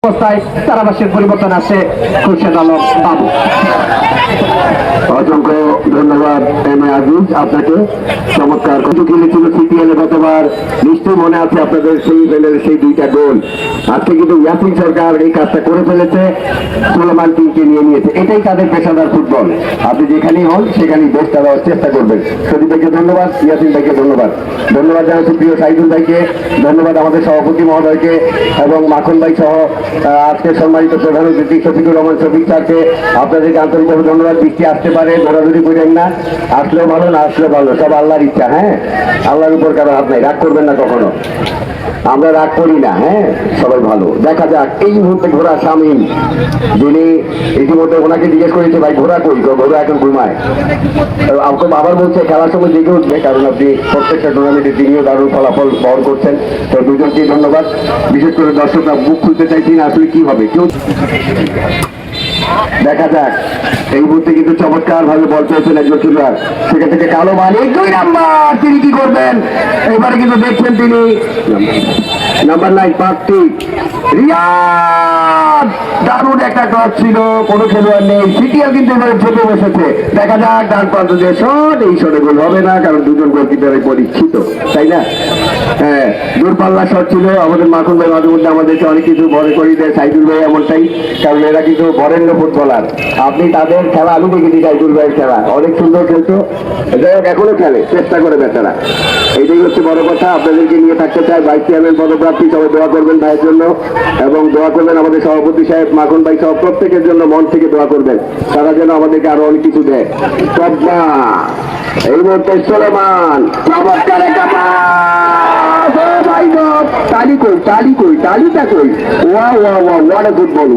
অবস্থায় তারাবাসের পরিবর্তন আসে খুরশেদ আলম বাবু। অসংখ্য ধন্যবাদ এম এ আজিজ আপনাকে। চমৎকার কত খেলেছিল সিপিএল এ গতবার, নিশ্চয়ই মনে আছে আপনাদের সেই বেলের সেই দুইটা গোল। আজকে কিন্তু ইয়াসিন সরকার এই কাজটা করে ফেলেছে, সুলেমান টিমকে নিয়ে নিয়েছে। এটাই তাদের পেশাদার ফুটবল। আপনি যেখানেই হন সেখানেই বেস্টটা দেওয়ার চেষ্টা করবেন। সদীপ ভাইকে ধন্যবাদ, ইয়াসিন ভাইকে ধন্যবাদ। ধন্যবাদ জানাচ্ছি প্রিয় সাইদুল ভাইকে, ধন্যবাদ আমাদের সভাপতি মহোদয়কে এবং মাখন ভাই সহ আজকে সম্মানিত প্রধান অতিথি শফিকুর রহমান শফিক স্যারকে। আপনাদেরকে আন্তরিকভাবে ধন্যবাদ। বৃষ্টি আসতে পারে, দৌড়াদৌড়ি করেন না, আসলেও ভালো না আসলেও ভালো, সব আল্লাহর ইচ্ছা। হ্যাঁ, আল্লাহর উপর কারো হাত নাই, রাগ করবেন না কখনো, আমরা রাগ করি না। হ্যাঁ, সবাই ভালো। দেখা যাক এই মুহূর্তে ঘোড়া শামিম, যিনি ইতিমধ্যে ওনাকে জিজ্ঞেস করেছে ভাই ঘোড়া কই, ঘোড়া এখন ঘুমায়। আমাকে আবার বলছে খেলার সময় জেগে উঠবে, কারণ আপনি প্রত্যেকটা টুর্নামেন্টে তিনিও দারুণ ফলাফল বহন করছেন। তো দুজনকেই ধন্যবাদ। বিশেষ করে দর্শকরা বুক খুলতে চাইছেন আসলে কি হবে, কেউ দেখা যাক। এই মুহূর্তে কিন্তু চমৎকার ভাবে বল পেয়েছেন একজন খেলোয়াড়, সেখান থেকে কালো মালিক 2 নাম্বার, তিনি কি করবেন এবারে কিন্তু দেখছেন তিনি নাম্বার 9 পার্টি রিয়াদ। দারুণ একটা ক্রস ছিল, কোনো খেলোয়াড় নেই, সিটিএল কিন্তু এবারে চেপে বসেছে। দেখা যাক ডান প্রান্ত যে শট, এই শটে গোল হবে না, কারণ দুজন গোলকিপারের পরীক্ষিত, তাই না? হ্যাঁ, দূরপাল্লা শট ছিল। আমাদের মাখন ভাই মাঝে মধ্যে আমাদেরকে অনেক কিছু মনে করিয়ে দেয়, সাইদুল ভাই এমনটাই, কারণ এরা কিন্তু বরেণ্য ফুটবলার। আপনি তাদের খেলা আমি দেখেছি, সাইদুল ভাইয়ের খেলা অনেক সুন্দর খেলতো। যাই হোক, এখনো খেলে, চেষ্টা করে বেচারা, এইটাই হচ্ছে বড় কথা। আপনাদেরকে নিয়ে থাকতে চাই। ভাইস চেয়ারম্যান পদপ্রার্থী সবাই দোয়া করবেন ভাইয়ের জন্য, এবং দোয়া করবেন আমাদের সভাপতি সাহেব মাখন ভাই সহ প্রত্যেকের জন্য, মন থেকে দোয়া করবেন, তারা যেন আমাদেরকে আরো অনেক কিছু দেয়। তব্বা এই মুহূর্তে সুলেমান, চমৎকার একটা পাস। ও মাই গড, তালি কই, তালিটা কই, ওয়া ওয়া ওয়া, হোয়াট আ গুড বল।